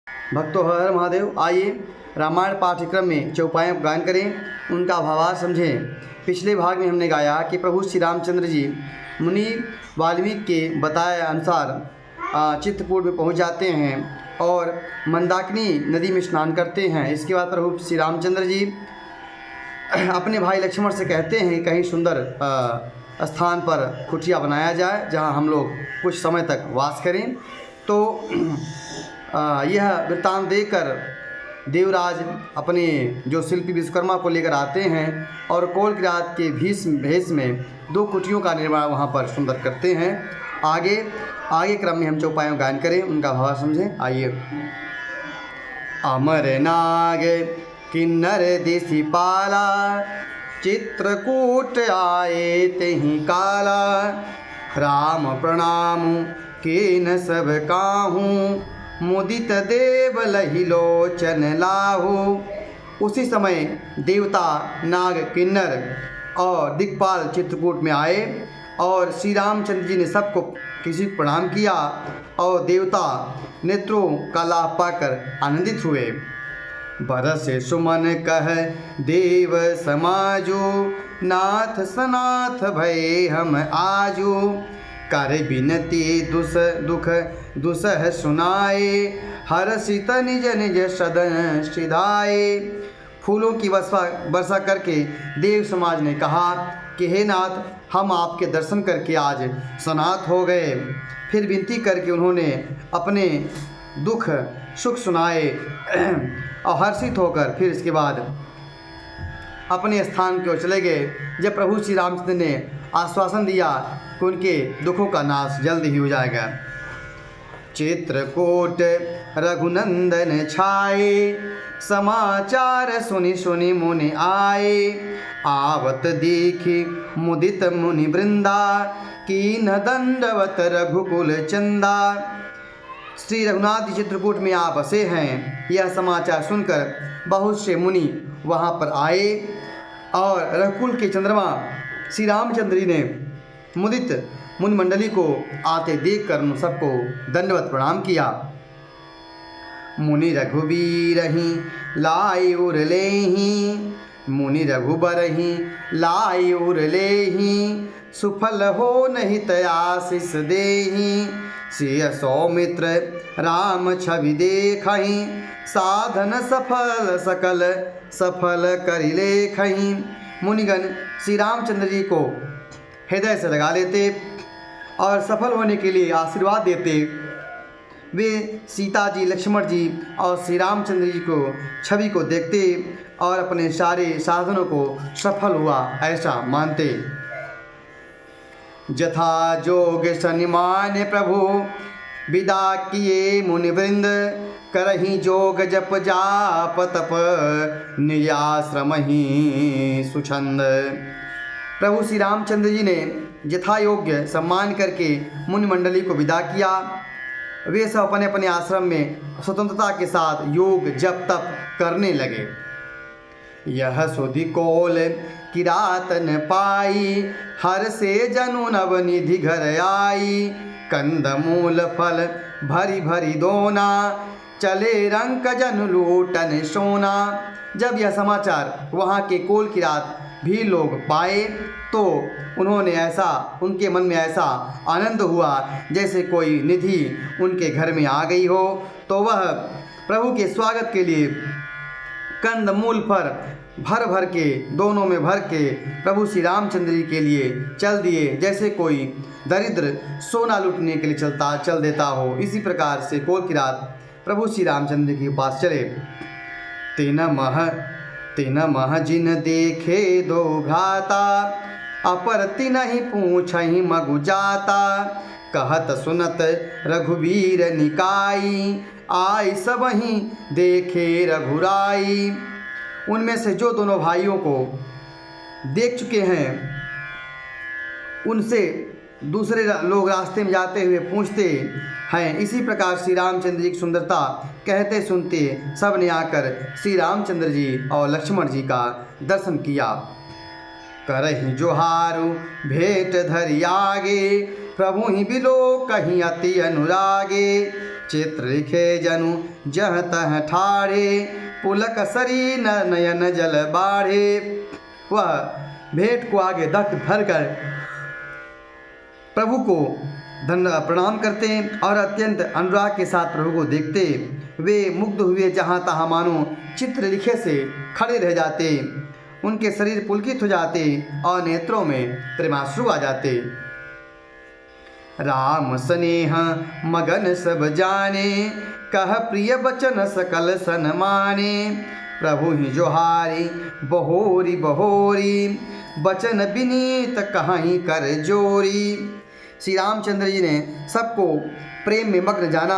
भक्तों हर महादेव। आइए रामायण पाठ्यक्रम में चौपाइयों का गायन करें, उनका भावार्थ समझें। पिछले भाग में हमने गाया कि प्रभु श्री रामचंद्र जी मुनि वाल्मीकि के बताए अनुसार चित्रकूट में पहुंच जाते हैं और मंदाकिनी नदी में स्नान करते हैं। इसके बाद प्रभु श्री रामचंद्र जी अपने भाई लक्ष्मण से कहते हैं कहीं सुंदर स्थान पर कुटिया बनाया जाए जहां हम लोग कुछ समय तक वास करें। तो यह वृत्तांत देकर देवराज अपने जो शिल्पी विश्वकर्मा को लेकर आते हैं और कोलकिरात के भेष में 2 कुटियों का निर्माण वहाँ पर सुंदर करते हैं। आगे क्रम में हम चौपाइयों गायन करें, उनका भाव समझें। आइए। अमर नाग किन्नर देसी पाला, चित्रकूट आए तेहि काला, राम प्रणाम केन सब काहूँ, मुदित देव लहि लोचन लाहू। उसी समय देवता नाग किन्नर और दिक्पाल चित्रकूट में आए और श्री रामचंद्र जी ने सबको किसी को प्रणाम किया और देवता नेत्रों का लाभ पाकर आनंदित हुए। बरसे सुमन कह देव समाजो, नाथ सनाथ भय हम आजो, कर बिनती दुख दुसह सुनाए, हर्षित निज निज सदन सिधाए। फूलों की वर्षा करके देव समाज ने कहा कि हे नाथ, हम आपके दर्शन करके आज सनाथ हो गए। फिर विनती करके उन्होंने अपने दुख सुख सुनाए और हर्षित होकर फिर इसके बाद अपने स्थान की ओर चले गए। जब प्रभु श्री रामचंद्र ने आश्वासन दिया कि उनके दुखों का नाश जल्द ही हो जाएगा। चित्रकूट रघुनंदन छाए, समाचार सुनि सुनि मुनि आए, आवत देखी मुदित मुनि वृंदा, कीन दंडवत रघुकुल चंदा। श्री रघुनाथ जी चित्रकूट में आ बसे हैं, यह समाचार सुनकर बहुत से मुनि वहाँ पर आए और रघुकुल के चंद्रमा श्री रामचंद्र जी ने मुदित मुनि मंडली को आते देखकर उन सबको दंडवत प्रणाम किया। मुनि रघुबीर ही लाई उर लेहि, मुनि रघुबर ही लाई उर लेहि, सुफल हो नहीं तयाशिष देहि, सिय सौमित्र राम छवि देखहि, साधन सफल सकल सफल करि लेखहि। मुनिगण श्री रामचंद्र जी को हृदय से लगा लेते और सफल होने के लिए आशीर्वाद देते। वे सीता जी, लक्ष्मण जी और श्री रामचंद्र जी को छवि को देखते और अपने सारे साधनों को सफल हुआ ऐसा मानते। जथा जोग सनिमान प्रभु विदा किए मुनिवृंद, करहि जोग जप जाप तप नियाश्रम ही सुछंद। प्रभु श्री रामचंद्र जी ने यथा योग्य सम्मान करके मुनि मंडली को विदा किया। वे सब अपने अपने आश्रम में स्वतंत्रता के साथ योग जप तप करने लगे। यह सुधि कोल किरातन पाई, हर से जनु नव निधि घर आई, कंद मूल फल भरी भरी दोना, चले रंक जन लूटन सोना। जब यह समाचार वहाँ के कोल किरात भी लोग पाए तो उनके मन में ऐसा आनंद हुआ जैसे कोई निधि उनके घर में आ गई हो। तो वह प्रभु के स्वागत के लिए कंद मूल पर भर भर के दोनों में भर के प्रभु श्री रामचंद्र जी के लिए चल दिए, जैसे कोई दरिद्र सोना लूटने के लिए चल देता हो। इसी प्रकार से कोल किरात प्रभु श्री रामचंद्र के पास चले। तिन मह जिन देखे दो भ्राता, अपर तिनहि पूछहि मगु जाता, कहत सुनत रघुबीर निकाई, आई सबहि देखे रघुराई। उनमें से जो दोनों भाइयों को देख चुके हैं उनसे दूसरे लोग रास्ते में जाते हुए पूछते हैं। इसी प्रकार श्री रामचंद्र जी की सुंदरता कहते सुनते सब ने आकर श्री रामचंद्र जी और लक्ष्मण जी का दर्शन किया। करहि जोहारु भेंट धरि आगे, प्रभु ही बिलो कहीं अति अनुरागे, चित्र लिखे जनु जह तह ठाढ़े, पुलक सरी नयन जल बाढ़े। वह भेंट को आगे दक्त भर कर प्रभु को प्रणाम करते और अत्यंत अनुराग के साथ प्रभु को देखते। वे मुग्ध हुए जहाँ तहाँ मानो चित्र लिखे से खड़े रह जाते। उनके शरीर पुलकित हो जाते और नेत्रों में प्रेमाश्रु आ जाते। राम स्नेह मगन सब जाने, कह प्रिय बचन सकल सन माने। प्रभु ही जोहारी बहोरी बहोरी, बचन विनीत कहीं कर जोरी। श्री रामचंद्र जी ने सबको प्रेम में मग्न जाना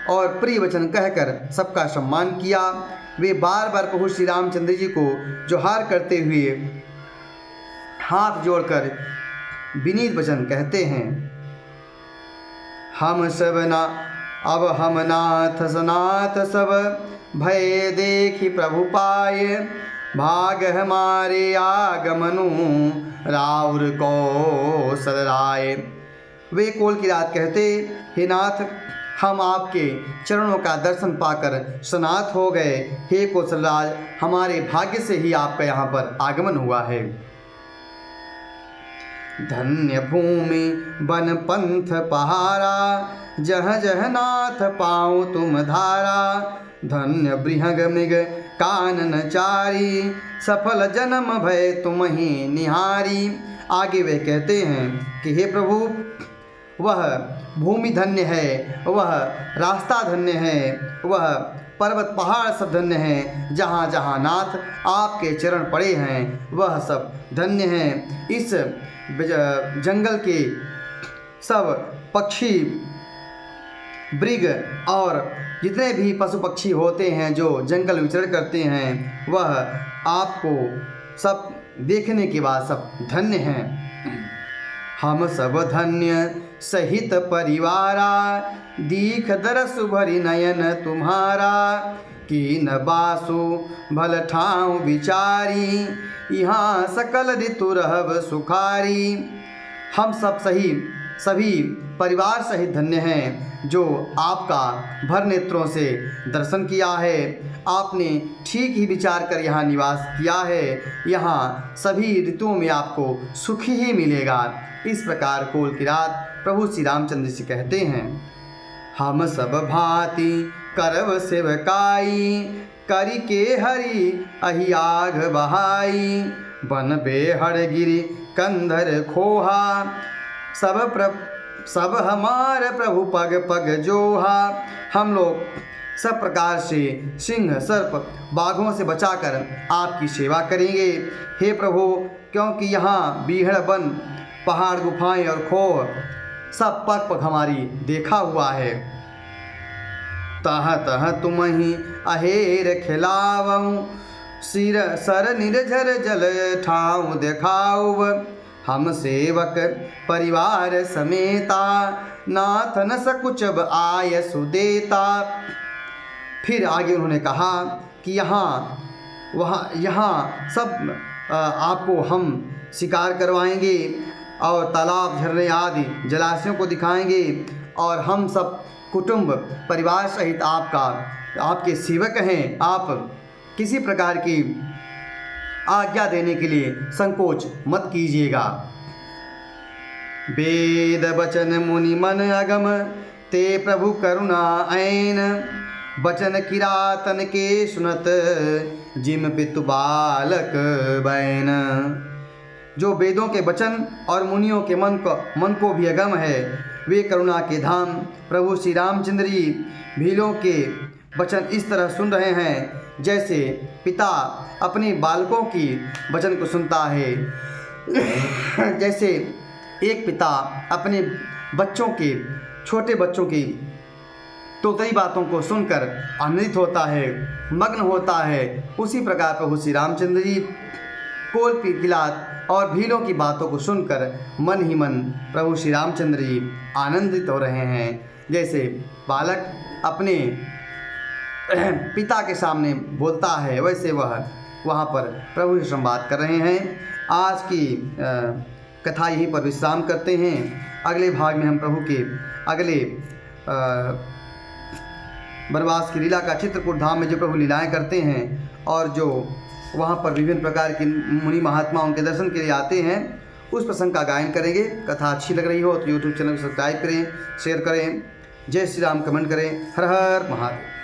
और प्रिय वचन कहकर सबका सम्मान किया। वे बार बार प्रभु श्री रामचंद्र जी को जोहार करते हुए हाथ जोड़कर विनीत वचन कहते हैं। हम सब ना अब हम नाथ सनाथ सब, भय देखी प्रभु पाए। भाग हमारे आगमनु, राउर कौशल राय। वे कोल की रात कहते, हे नाथ, हम आपके चरणों का दर्शन पाकर सनाथ हो गए। हे कौशलराज, हमारे भाग्य से ही आपका यहाँ पर आगमन हुआ है। धन्य भूमि वन पंथ पहारा, जह जह नाथ पाऊँ तुम धारा। धन्य बृहग मृग कानन चारी, सफल जन्म भय तुम ही निहारी। आगे वे कहते हैं कि हे प्रभु, वह भूमि धन्य है, वह रास्ता धन्य है, वह पर्वत पहाड़ सब धन्य हैं। जहाँ जहाँ नाथ आपके चरण पड़े हैं वह सब धन्य हैं। इस जंगल के सब पक्षी, मृग और जितने भी पशु पक्षी होते हैं जो जंगल विचरण करते हैं, वह आपको सब देखने के बाद सब धन्य हैं। हम सब धन्य सहित परिवारा, दीख दरस भरी नयन तुम्हारा। कीन बासु भल ठाऊं विचारी, यहाँ सकल ऋतु रहब सुखारी। हम सब सभी परिवार सहित धन्य हैं जो आपका भर नेत्रों से दर्शन किया है। आपने ठीक ही विचार कर यहाँ निवास किया है। यहाँ सभी ऋतुओं में आपको सुख ही मिलेगा। इस प्रकार कोल की रात प्रभु श्री रामचंद्र जी कहते हैं। हम सब भांति करव सेवकाई, करी के हरि अहि आग बहाई। बन बेहड़ गिरि कंधर खोहा, सब हमार प्रभु पग पग जोहा। हम लोग सब प्रकार से सिंह सर्प बाघों से बचाकर आपकी सेवा करेंगे हे प्रभु, क्योंकि यहाँ बीहड़ वन पहाड़ गुफाएं और खोह सब पग पग हमारी देखा हुआ है। तह तह तुम ही अहेर खिलावऊँ, सिर सर निर्झर जल ठाऊँ देखाऊँ। हम सेवक परिवार समेता, नाथ न सकुचब आय सुदेता। फिर आगे उन्होंने कहा कि यहाँ सब आपको हम शिकार करवाएंगे और तालाब झरने आदि जलाशयों को दिखाएंगे और हम सब कुटुंब परिवार सहित आपके सेवक हैं। आप किसी प्रकार की आज्ञा देने के लिए संकोच मत कीजिएगा। वेद वचन मुनि मन अगम, ते प्रभु करुणा ऐन। बचन किरातन के सुनत, जिम पितु बालक बैन। जो वेदों के वचन और मुनियों के मन को भी अगम है, वे करुणा के धाम प्रभु श्री रामचंद्र जी भीलों के वचन इस तरह सुन रहे हैं जैसे पिता अपने बालकों की वचन को सुनता है। जैसे एक पिता अपने छोटे बच्चों की तोतई बातों को सुनकर आनंदित होता है, मग्न होता है, उसी प्रकार प्रभु श्री रामचंद्र जी कोल की किलात और भीलों की बातों को सुनकर मन ही मन प्रभु श्री रामचंद्र जी आनंदित हो रहे हैं। जैसे बालक अपने पिता के सामने बोलता है, वैसे वह वहाँ पर प्रभु से संवाद कर रहे हैं। आज की कथा यहीं पर विश्राम करते हैं। अगले भाग में हम प्रभु के अगले वनवास की लीला का चित्रकूट धाम में जो प्रभु लीलाएं करते हैं और जो वहाँ पर विभिन्न प्रकार के मुनि महात्मा उनके दर्शन के लिए आते हैं, उस प्रसंग का गायन करेंगे। कथा अच्छी लग रही हो तो यूट्यूब चैनल को सब्सक्राइब करें, शेयर करें। जय श्री राम कमेंट करें। हर हर महादेव।